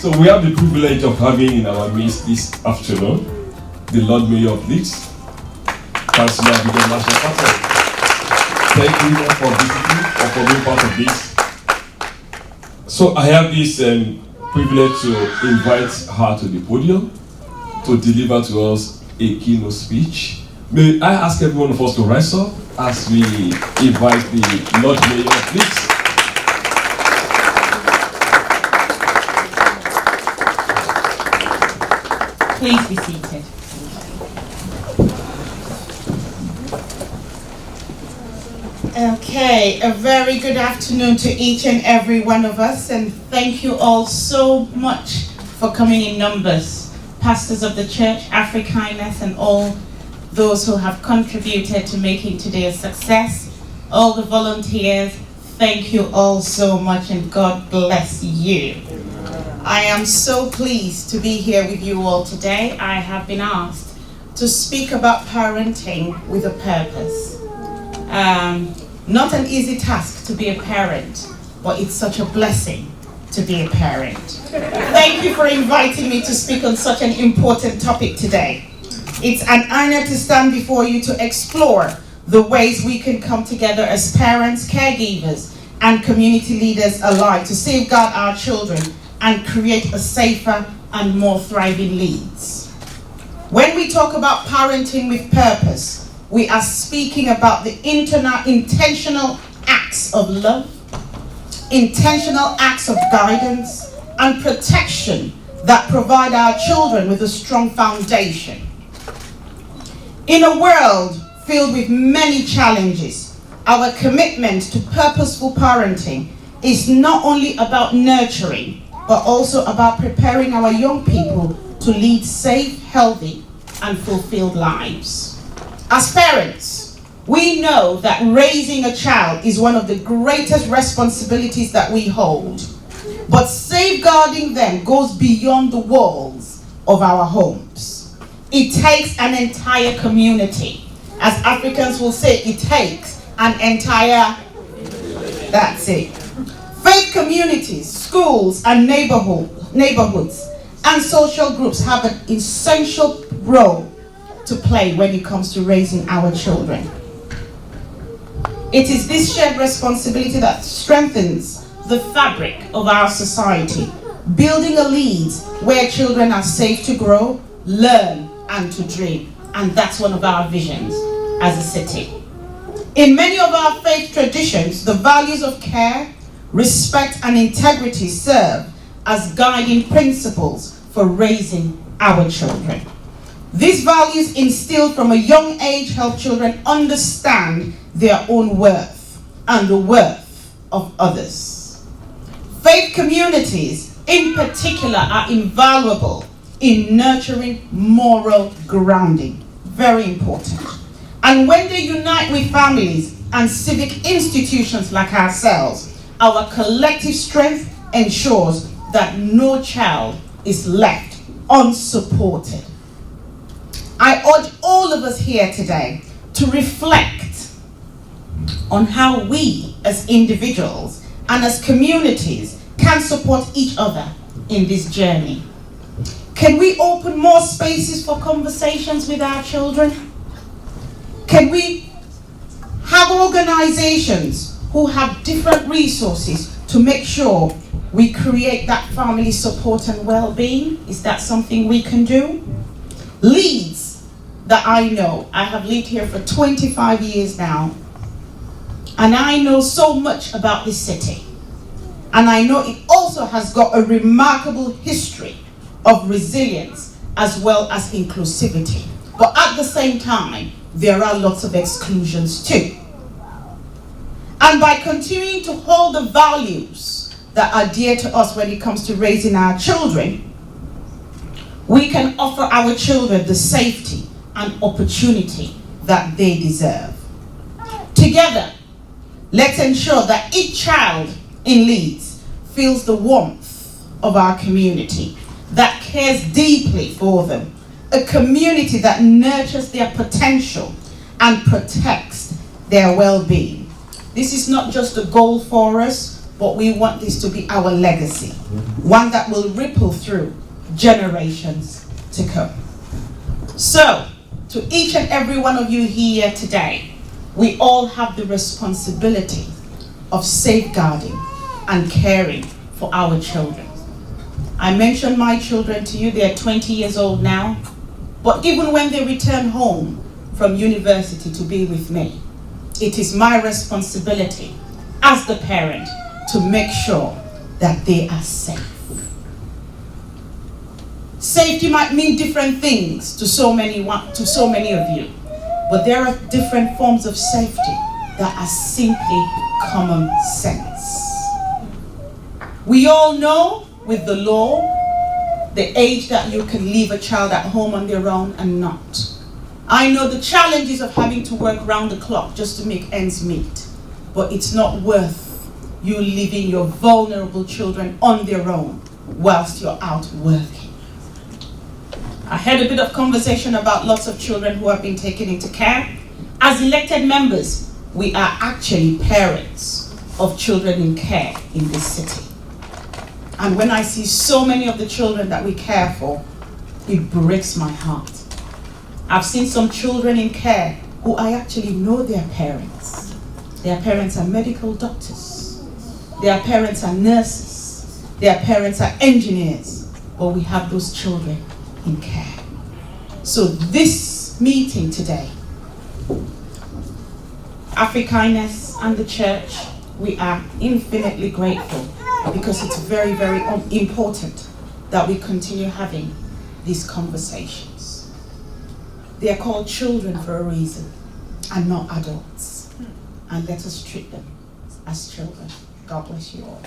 So we have the privilege of having in our midst this afternoon the Lord Mayor of Leeds, Councillor Abigail Masha. Thank you for visiting or for being part of this. So I have this privilege to invite her to the podium to deliver to us a keynote speech. May I ask every one of us to rise up as we invite the Lord Mayor of Leeds. Please be seated. Okay, a very good afternoon to each and every one of us, and thank you all so much for coming in numbers. Pastors of the church, Africanus, and all those who have contributed to making today a success, all the volunteers, thank you all so much, and God bless you. I am so pleased to be here with you all today. I have been asked to speak about parenting with a purpose. Not an easy task to be a parent, but it's such a blessing to be a parent. Thank you for inviting me to speak on such an important topic today. It's an honor to stand before you to explore the ways we can come together as parents, caregivers, and community leaders alike to safeguard our children and create a safer and more thriving Leeds. When we talk about parenting with purpose, we are speaking about the intentional acts of love, intentional acts of guidance, and protection that provide our children with a strong foundation. In a world filled with many challenges, our commitment to purposeful parenting is not only about nurturing, but also about preparing our young people to lead safe, healthy, and fulfilled lives. As parents, we know that raising a child is one of the greatest responsibilities that we hold, but safeguarding them goes beyond the walls of our homes. It takes an entire community. As Africans will say, it takes an entire, that's it. Faith communities, schools, and neighborhoods and social groups have an essential role to play when it comes to raising our children. It is this shared responsibility that strengthens the fabric of our society, building a Leeds where children are safe to grow, learn, and to dream. And that's one of our visions as a city. In many of our faith traditions, the values of care, respect, and integrity serve as guiding principles for raising our children. These values instilled from a young age help children understand their own worth and the worth of others. Faith communities, in particular, are invaluable in nurturing moral grounding. Very important. And when they unite with families and civic institutions like ourselves, our collective strength ensures that no child is left unsupported. I urge all of us here today to reflect on how we as individuals and as communities can support each other in this journey. Can we open more spaces for conversations with our children? Can we have organizations who have different resources to make sure we create that family support and well-being? Is that something we can do? Leeds that I know, I have lived here for 25 years now, and I know so much about this city. And I know it also has got a remarkable history of resilience as well as inclusivity. But at the same time, there are lots of exclusions too. And by continuing to hold the values that are dear to us when it comes to raising our children, we can offer our children the safety and opportunity that they deserve. Together, let's ensure that each child in Leeds feels the warmth of our community, that cares deeply for them, a community that nurtures their potential and protects their well-being. This is not just a goal for us, but we want this to be our legacy, one that will ripple through generations to come. So, to each and every one of you here today, we all have the responsibility of safeguarding and caring for our children. I mentioned my children to you. They're 20 years old now, but even when they return home from university to be with me, it is my responsibility as the parent to make sure that they are safe. Safety might mean different things to so many of you, but there are different forms of safety that are simply common sense. We all know with the law the age that you can leave a child at home on their own and not. I know the challenges of having to work round the clock just to make ends meet, but it's not worth you leaving your vulnerable children on their own whilst you're out working. I had a bit of conversation about lots of children who have been taken into care. As elected members, we are actually parents of children in care in this city. And when I see so many of the children that we care for, it breaks my heart. I've seen some children in care who I actually know their parents. Their parents are medical doctors. Their parents are nurses. Their parents are engineers. But we have those children in care. So this meeting today, Africanus and the church, we are infinitely grateful because it's very, very important that we continue having these conversations. They are called children for a reason and not adults. And let us treat them as children. God bless you all.